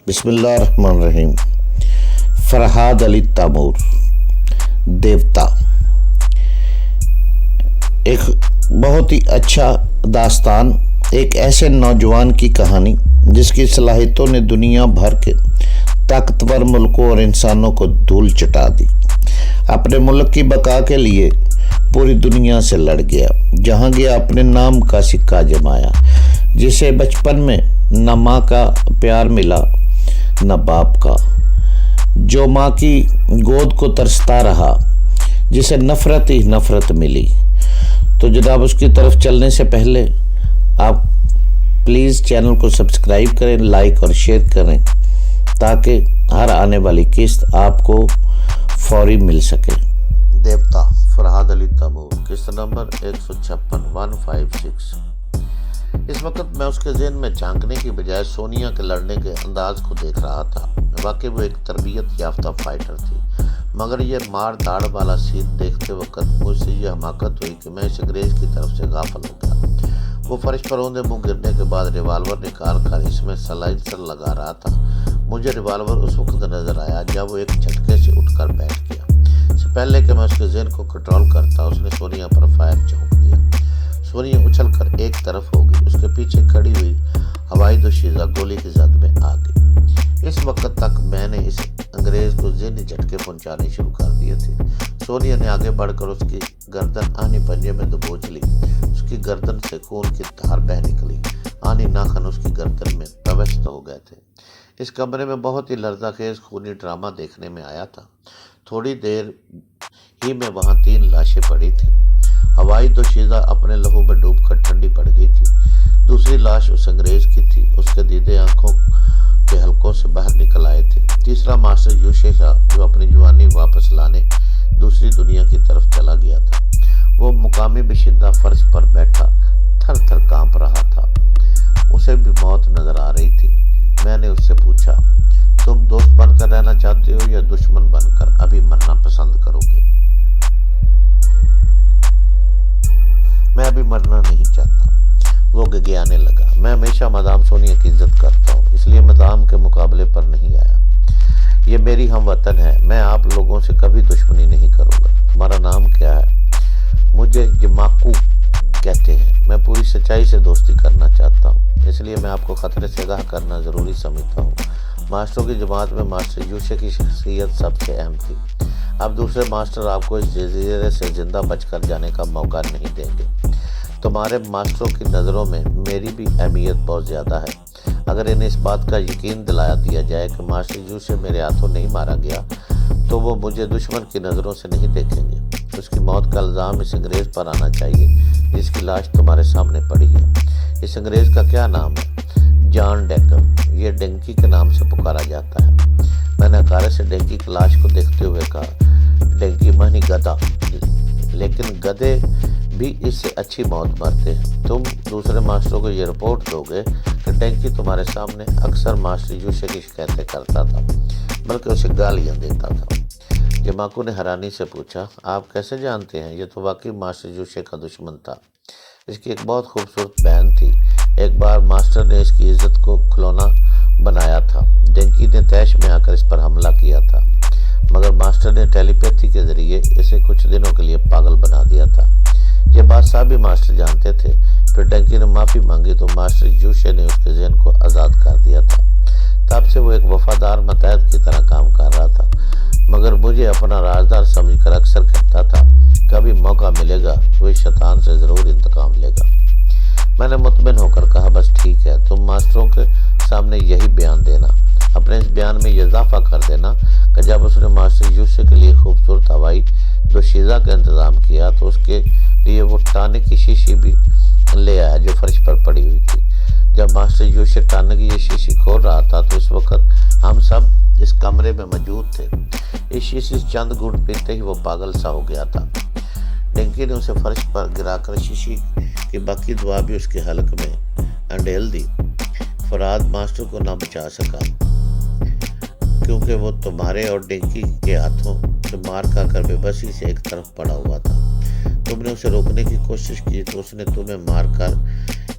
بسم اللہ الرحمن الرحیم۔ فرحاد علی تیمور، دیوتا، ایک بہت ہی اچھا داستان، ایک ایسے نوجوان کی کہانی جس کی صلاحیتوں نے دنیا بھر کے طاقتور ملکوں اور انسانوں کو دھول چٹا دی۔ اپنے ملک کی بقا کے لیے پوری دنیا سے لڑ گیا، جہاں گیا اپنے نام کا سکہ جمایا۔ جسے بچپن میں نہ ماں کا پیار ملا نہ باپ کا، جو ماں کی گود کو ترستا رہا، جسے نفرت ہی نفرت ملی۔ تو جناب اس کی طرف چلنے سے پہلے آپ پلیز چینل کو سبسکرائب کریں، لائک اور شیئر کریں تاکہ ہر آنے والی قسط آپ کو فوری مل سکے۔ دیوتا فرحاد علی تیمور، قسط نمبر 156 اس وقت میں اس کے ذہن میں جھانکنے کی بجائے سونیا کے لڑنے کے انداز کو دیکھ رہا تھا۔ واقعی وہ ایک تربیت یافتہ فائٹر تھی، مگر یہ مار داڑ والا سین دیکھتے وقت مجھ سے یہ حماقت ہوئی کہ میں اس انگریز کی طرف سے غافل ہو گیا۔ وہ فرش پر اوندے منہ گرنے کے بعد ریوالور نکال کر اس میں سلائنسر لگا رہا تھا۔ مجھے ریوالور اس وقت نظر آیا جب وہ ایک جھٹکے سے اٹھ کر بیٹھ گیا۔ اس سے پہلے کہ میں اس کے ذہن کو کنٹرول کرتا، اس نے سونیا پر فائر جھونک دیا۔ سونیا اچھل کر ایک طرف ہو گئی، اس کے پیچھے کھڑی ہوئی ہوائی دوشیزہ گولی کی زد میں آ گئی۔ اس وقت تک میں نے اس انگریز کو ذہنی جھٹکے پہنچانے شروع کر دیے تھے۔ سونیا نے آگے بڑھ کر اس کی گردن آہنی پنجے میں دبوچ لی۔ اس کی گردن سے خون کی دھار بہہ نکلی، آہنی ناخن اس کی گردن میں پیوست ہو گئے تھے۔ اس کمرے میں بہت ہی لرزہ خیز خونی ڈرامہ دیکھنے میں آیا تھا۔ تھوڑی دیر ہی میں وہاں 3 لاشیں پڑی تھیں۔ ہوائی دوشیزہ اپنے لہو میں ڈوب کر ٹھنڈی پڑ گئی تھی۔ دوسری لاش اس انگریز کی تھی، اس کے دیدے آنکھوں کے حلقوں سے باہر نکل آئے تھے۔ تیسرا ماسٹر یوشے تھا، جو اپنی جوانی واپس لانے دوسری دنیا کی طرف چلا گیا تھا۔ وہ مقامی باشندہ فرش پر بیٹھا تھر تھر کانپ رہا تھا۔ اسے بھی موت نظر آ رہی تھی۔ میں نے اس سے پوچھا، تم دوست بن کر رہنا چاہتے ہو یا دشمن بن کر ابھی مرنا پسند کرو گے؟ میں ابھی مرنا نہیں چاہتا، وہ گگیانے لگا۔ میں ہمیشہ مدام سونیا کی عزت کرتا ہوں، اس لیے مدام کے مقابلے پر نہیں آیا۔ یہ میری ہم وطن ہے، میں آپ لوگوں سے کبھی دشمنی نہیں کروں گا۔ تمہارا نام کیا ہے؟ مجھے جماکو کہتے ہیں۔ میں پوری سچائی سے دوستی کرنا چاہتا ہوں، اس لیے میں آپ کو خطرے سے آگاہ کرنا ضروری سمجھتا ہوں۔ ماسٹروں کی جماعت میں ماسٹر یوشے کی شخصیت سب سے اہم تھی۔ اب دوسرے ماسٹر آپ کو اس جزیرے سے زندہ بچ کر جانے کا موقع نہیں دیں گے۔ تمہارے ماسٹروں کی نظروں میں میری بھی اہمیت بہت زیادہ ہے۔ اگر انہیں اس بات کا یقین دلایا دیا جائے کہ ماسٹر یوشے میرے ہاتھوں نہیں مارا گیا تو وہ مجھے دشمن کی نظروں سے نہیں دیکھیں گے۔ اس کی موت کا الزام اس انگریز پر آنا چاہیے جس کی لاش تمہارے سامنے پڑی ہے۔ اس انگریز کا کیا نام ہے؟ جان ڈینکن، یہ ڈنکی کے نام سے پکارا جاتا ہے۔ میں نے عقارے سے ڈنکی کی لاش کو دیکھتے ہوئے کہا، ڈنکی معنی گدھا، لیکن گدھے بھی اس سے اچھی موت مرتے ہیں۔ تم دوسرے ماسٹروں کو یہ رپورٹ دو گے کہ ڈنکی تمہارے سامنے اکثر ماسٹر یوشے کی شکایتیں کرتا تھا، بلکہ اسے گالیاں دیتا تھا۔ جماکو نے حیرانی سے پوچھا، آپ کیسے جانتے ہیں؟ یہ تو واقعی ماسٹر یوشے کا دشمن تھا۔ اس کی ایک بہت خوبصورت بہن تھی۔ ایک بار ماسٹر نے اس کی عزت کو کھلونا بنایا تھا۔ ڈنکی نے طیش میں آ کر اس پر حملہ کیا تھا، مگر ماسٹر نے ٹیلی پیتھی کے ذریعے اسے کچھ دنوں کے لیے پاگل بنا دیا تھا۔ یہ بات سابی ماسٹر جانتے تھے۔ پھر ڈنکی نے معافی مانگی تو ماسٹر یوشے نے اس کے ذہن کو آزاد کر دیا تھا۔ تب سے وہ ایک وفادار متحد کی طرح کام کر رہا تھا، مگر مجھے اپنا رازدار سمجھ کر اکثر کہتا تھا، کبھی موقع ملے گا وہ اس شیطان سے ضرور انتقام لے گا۔ میں نے مطمئن ہو کر کہا، بس ٹھیک ہے، تم ماسٹروں کے سامنے یہی بیان دینا۔ اپنے اس بیان میں یہ اضافہ کر دینا کہ جب اس نے ماسٹر یوشے کے لیے خوبصورت ہوائی دوشیزہ کا انتظام کیا تو اس کے لیے وہ ٹانک کی شیشی بھی لے آیا جو فرش پر پڑی ہوئی تھی۔ جب ماسٹر یوشے ٹانک کی یہ شیشی کھول رہا تھا تو اس وقت ہم سب اس کمرے میں موجود تھے۔ اس شیشی سے چند گھونٹ پیتے ہی وہ پاگل سا ہو گیا تھا۔ ڈنکی نے اسے فرش پر گرا کر شیشی کی باقی دعا بھی اس کے حلق میں انڈیل دی۔ فرحاد ماسٹر کو نہ بچا سکا کیونکہ وہ تمہارے اور ڈنکی کے ہاتھوں سے مار کھا کر بے بسی سے ایک طرف پڑا ہوا تھا۔ تم نے اسے روکنے کی کوشش کی تو اس نے تمہیں مار کر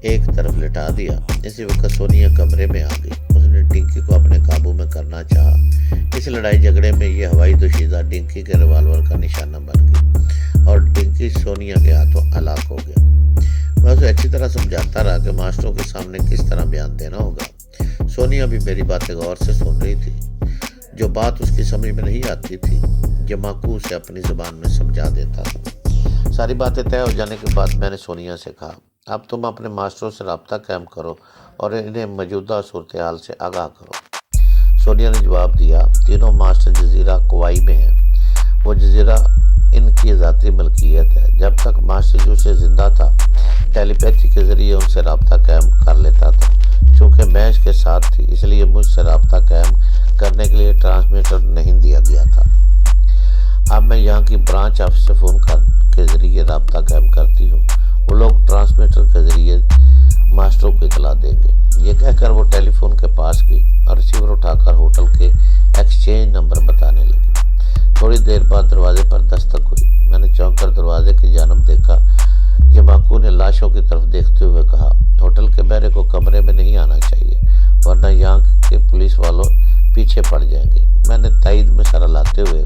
ایک طرف لٹا دیا۔ اسی وقت سونیا کمرے میں آ گئی۔ اس نے ڈنکی کو اپنے قابو میں کرنا چاہا۔ اس لڑائی جھگڑے میں یہ ہوائی دوشیزہ ڈنکی کے ریوالور کا نشانہ بن گئی اور ڈنکی سونیا کے ہاتھوں ہلاک ہو گیا۔ میں اسے اچھی طرح سمجھاتا رہا کہ ماسٹروں کے سامنے کس طرح بیان دینا ہوگا۔ سونیا بھی میری باتیں غور سے سن رہی تھی۔ جو بات اس کی سمجھ میں نہیں آتی تھی جماکو اسے اپنی زبان میں سمجھا دیتا تھا۔ ساری باتیں طے ہو جانے کے بعد میں نے سونیا سے کہا، اب تم اپنے ماسٹروں سے رابطہ قائم کرو اور انہیں موجودہ صورتحال سے آگاہ کرو۔ سونیا نے جواب دیا، تینوں ماسٹر جزیرہ کووائی میں ہیں۔ وہ جزیرہ ان کی ذاتی ملکیت ہے۔ جب تک ماسٹر یوشے زندہ تھا ٹیلی پیتھی کے ذریعے ان سے رابطہ قائم کر لیتا تھا۔ چونکہ میں اس کے ساتھ تھی اس لیے مجھ سے رابطہ قائم کرنے کے لیے ٹرانسمیٹر نہیں دیا گیا تھا۔ اب میں یہاں کی برانچ آفس سے فون کے ذریعے رابطہ قائم کرتی ہوں۔ وہ لوگ ٹرانسمیٹر کے ذریعے ماسٹروں کو اطلاع دیں گے۔ یہ کہہ کر وہ ٹیلی فون کے پاس گئی اور ریسیور اٹھا کر ہوٹل کے ایکسچینج نمبر بتانے لگی۔ تھوڑی دیر بعد دروازے پر دستک ہوئی۔ میں نے چونک کر دروازے کی جانب دیکھا۔ جماکو نے لاشوں کی طرف دیکھتے ہوئے کہا، ہوٹل کے بہرے کو کمرے میں نہیں آنا چاہیے ورنہ یہاں کے پولیس والوں پیچھے پڑ جائیں گے۔ میں نے تائید میں سر ہلاتے ہوئے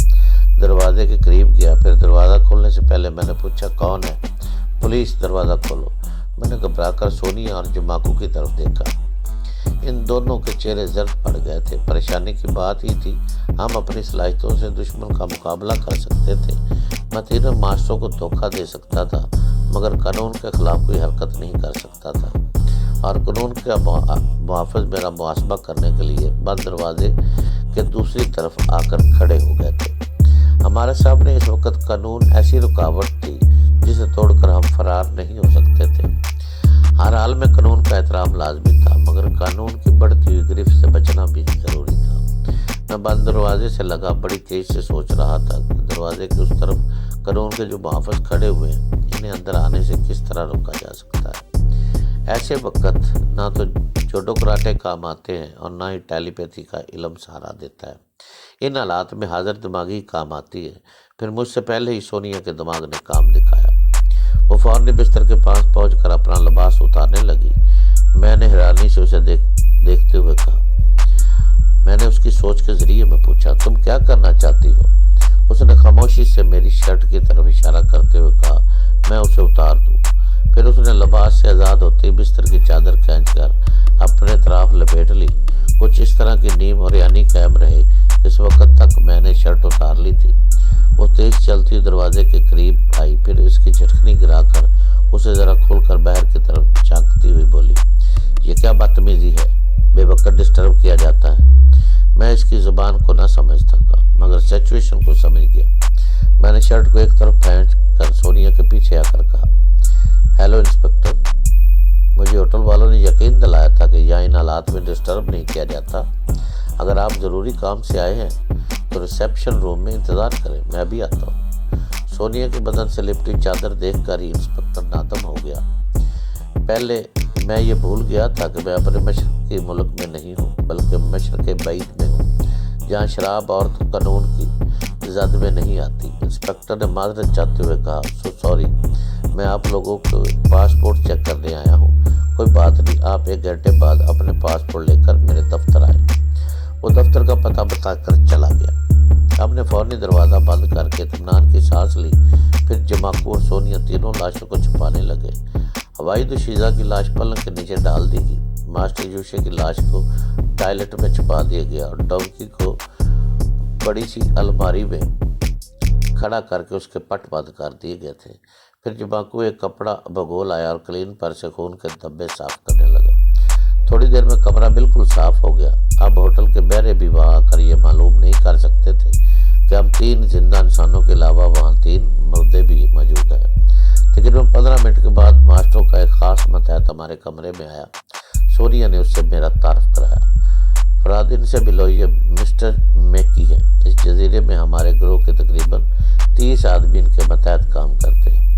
دروازے کے قریب گیا۔ پھر دروازہ کھولنے سے پہلے میں نے پوچھا، کون ہے؟ پولیس، دروازہ کھولو۔ میں نے گھبرا کر سونیا اور جماکو کی طرف دیکھا۔ ان دونوں کے چہرے زرد پڑ گئے تھے۔ پریشانی کی بات ہی تھی، ہم اپنی صلاحیتوں سے دشمن کا مقابلہ کر سکتے تھے۔ میں تینوں ماسٹروں کو دھوکہ دے سکتا تھا مگر قانون کے خلاف کوئی حرکت نہیں کر سکتا تھا، اور قانون کا محافظ میرا محاسبہ کرنے کے لیے بند دروازے کے دوسری طرف آ کر کھڑے ہو گئے تھے۔ ہمارے سامنے اس وقت قانون ایسی رکاوٹ تھی جسے توڑ کر ہم فرار نہیں ہو سکتے تھے۔ ہر حال میں قانون کا احترام لازمی تھا مگر قانون کی بڑھتی ہوئی گرفت سے بچنا بھی ضروری تھا۔ میں بند دروازے سے لگا بڑی تیز سے سوچ رہا تھا کہ دروازے کے اس طرف قانون کے جو محافظ کھڑے ہوئے ہیں انہیں اندر آنے سے کس طرح روکا جا سکتا ہے۔ ایسے وقت نہ تو جوڈو کراٹے کام آتے ہیں اور نہ ہی ٹیلی پیتھی کا علم سہارا دیتا ہے۔ ان حالات میں حاضر دماغی کام آتی ہے۔ پھر مجھ سے پہلے ہی سونیا کے دماغ نے کام دکھایا۔ وہ فوراً بستر کے پاس پہنچ کر اپنا لباس اتارنے لگی۔ میں نے حیرانی سے اسے دیکھتے ہوئے کہا، میں نے اس کی سوچ کے ذریعے میں پوچھا، تم کیا کرنا چاہتی ہو؟ اس نے خاموشی سے میری شرٹ کی طرف اشارہ کرتے ہوئے کہا، میں اسے اتار دوں۔ پھر اس نے لباس سے آزاد ہوتے بستر کی چادر کھینچ کر اپنے اطراف لپیٹ لی۔ کچھ اس طرح کی نیم اور یعنی قائم رہے اس وقت تک میں نے شرٹ اتار لی تھی۔ وہ تیز چلتی دروازے کے قریب آئی، پھر اس کی چٹکنی گرا کر اسے ذرا کھول کر باہر کی طرف جھانکتی ہوئی بولی، یہ کیا بدتمیزی ہے؟ بے وقت ڈسٹرب کیا جاتا ہے۔ میں اس کی زبان کو نہ سمجھ سکا مگر سچویشن کو سمجھ گیا۔ میں نے شرٹ کو ایک طرف پھینک کر سونیا کے پیچھے آ کر کہا، ہیلو انسپکٹر، مجھے ہوٹل والوں نے یقین دلایا تھا کہ یہاں ان حالات میں ڈسٹرب نہیں کیا جاتا۔ اگر آپ ضروری کام سے آئے ہیں تو ریسیپشن روم میں انتظار کریں، میں بھی آتا ہوں۔ سونیا کے بدن سے لپٹی چادر دیکھ کر ہی انسپکٹر نادم ہو گیا۔ پہلے میں یہ بھول گیا تھا کہ میں اپنے مشرقی ملک میں نہیں ہوں بلکہ مشرق بعید میں ہوں جہاں شراب اور قانون کی زد میں نہیں آتی۔ انسپکٹر نے معذرت چاہتے ہوئے کہا، سوری، میں آپ لوگوں کو پاسپورٹ چیک کرنے آیا ہوں۔ کوئی بات نہیں، آپ 1 گھنٹے بعد اپنے پاسپورٹ لے کر میرے دفتر آئے۔ وہ دفتر کا پتہ بتا کر چلا گیا۔ ہم نے فوراً دروازہ بند کر کے اطمینان کی سانس لی۔ پھر جماکو اور سونیا تینوں لاشوں کو چھپانے لگے۔ ہوائی دوشیزہ کی لاش پلنگ کے نیچے ڈال دی گئی۔ ماسٹر یوشے کی لاش کو ٹوائلٹ میں چھپا دیا گیا اور ڈونکی کو بڑی سی الماری میں کھڑا کر کے اس کے پٹ بند کر دیے گئے تھے۔ پھر جماکو ایک کپڑا بھگو لایا اور کلین پر سے خون کے دھبے صاف کرنے لگا۔ تھوڑی دیر میں کمرہ بالکل صاف ہو گیا۔ اب ہوٹل کے بہرے بھی وہاں آ کر یہ معلوم نہیں کر سکتے تھے کہ ہم 3 زندہ انسانوں کے علاوہ وہاں 3 مردے بھی موجود ہیں۔ تقریباً 15 منٹ کے بعد ماسٹروں کا ایک خاص متحد ہمارے کمرے میں آیا۔ سونیا نے اس سے میرا تعارف کرایا۔ فراد ان سے ملو، یہ مسٹر میکی ہے۔ اس جزیرے میں ہمارے گروہ کے تقریباً 30 آدمی ان کے متحد کام کرتے ہیں۔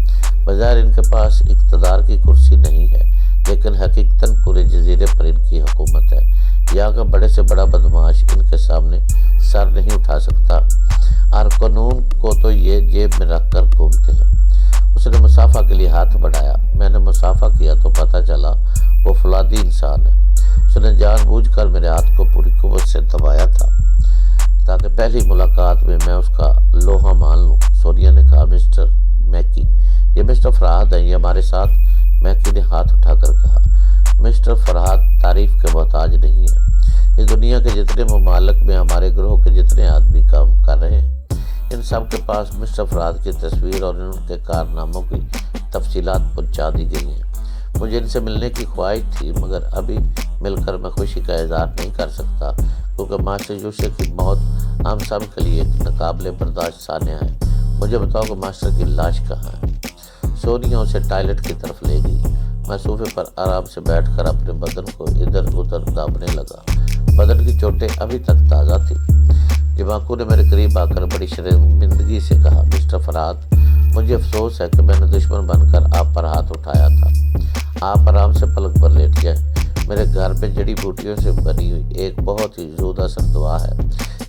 بظاہر ان کے پاس اقتدار کی کرسی نہیں ہے لیکن حقیقتاً پورے جزیرے پر ان کی حکومت ہے۔ یہاں کا بڑے سے بڑا بدماش ان کے سامنے سر نہیں اٹھا سکتا اور قانون کو تو یہ جیب میں رکھ کر گھومتے ہیں۔ اس نے مسافہ کے لیے ہاتھ بڑھایا۔ میں نے مسافہ کیا تو پتہ چلا وہ فولادی انسان ہے۔ اس نے جان بوجھ کر میرے ہاتھ کو پوری قوت سے دبایا پہلی ملاقات میں اس کا لوہا مان لوں؟ سونیا نے کہا، مسٹر میکی، یہ مسٹر فرہاد ہیں، یہ ہمارے ساتھ۔ میکی نے ہاتھ اٹھا کر کہا، مسٹر فرہاد تعریف کے محتاج نہیں ہیں۔ اس دنیا کے جتنے ممالک میں ہمارے گروہ کے جتنے آدمی کام کر رہے ہیں، ان سب کے پاس مسٹر فرہاد کی تصویر اور ان کے کارناموں کی تفصیلات پہنچا دی گئی ہیں۔ مجھے ان سے ملنے کی خواہش تھی، مگر ابھی مل کر میں خوشی کا اظہار نہیں کر سکتا، کیونکہ ماسٹر یوسف کی موت ہم سب کے لیے ایک ناقابل برداشت سانحہ ہے۔ مجھے بتاؤ کہ ماسٹر کی لاش کہاں ہے؟ سونیا اسے ٹوائلٹ کی طرف لے گئی۔ میں صوفے پر آرام سے بیٹھ کر اپنے بدن کو ادھر ادھر دابنے لگا۔ بدن کی چوٹیں ابھی تک تازہ تھی۔ جماکو نے میرے قریب آ کر بڑی شرمندگی سے کہا، مسٹر فرہاد، مجھے افسوس ہے کہ میں نے دشمن بن کر آپ پر ہاتھ اٹھایا تھا۔ آپ آرام سے پلنگ پر لیٹ جائیں۔ میرے گھر میں جڑی بوٹیوں سے بنی ہوئی ایک بہت ہی زود اثر دوا ہے،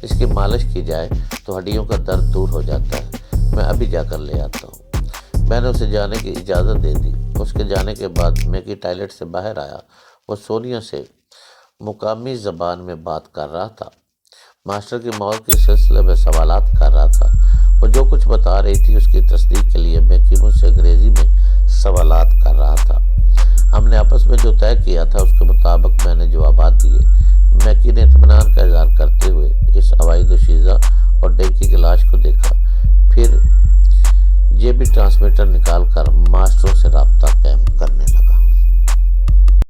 اس کی مالش کی جائے تو ہڈیوں کا درد دور ہو جاتا ہے۔ میں ابھی جا کر لے آتا ہوں۔ میں نے اسے جانے کی اجازت دے دی۔ اس کے جانے کے بعد میکی ٹوائلٹ سے باہر آیا۔ وہ سونیا سے مقامی زبان میں بات کر رہا تھا، ماسٹر کی موت کے سلسلے میں سوالات کر رہا تھا۔ وہ جو کچھ بتا رہی تھی اس کی تصدیق کے لیے میکی مجھ سے انگریزی میں سوالات کر رہا تھا۔ ہم نے آپس میں جو طے کیا تھا اس کے مطابق میں نے جوابات دیے۔ میکی نے اطمینان کا اظہار کرتے ہوئے اس ہوائی دوشیزہ اور ڈینکی کی لاش کو دیکھا، پھر جیبی ٹرانسمیٹر نکال کر ماسٹروں سے رابطہ قائم کر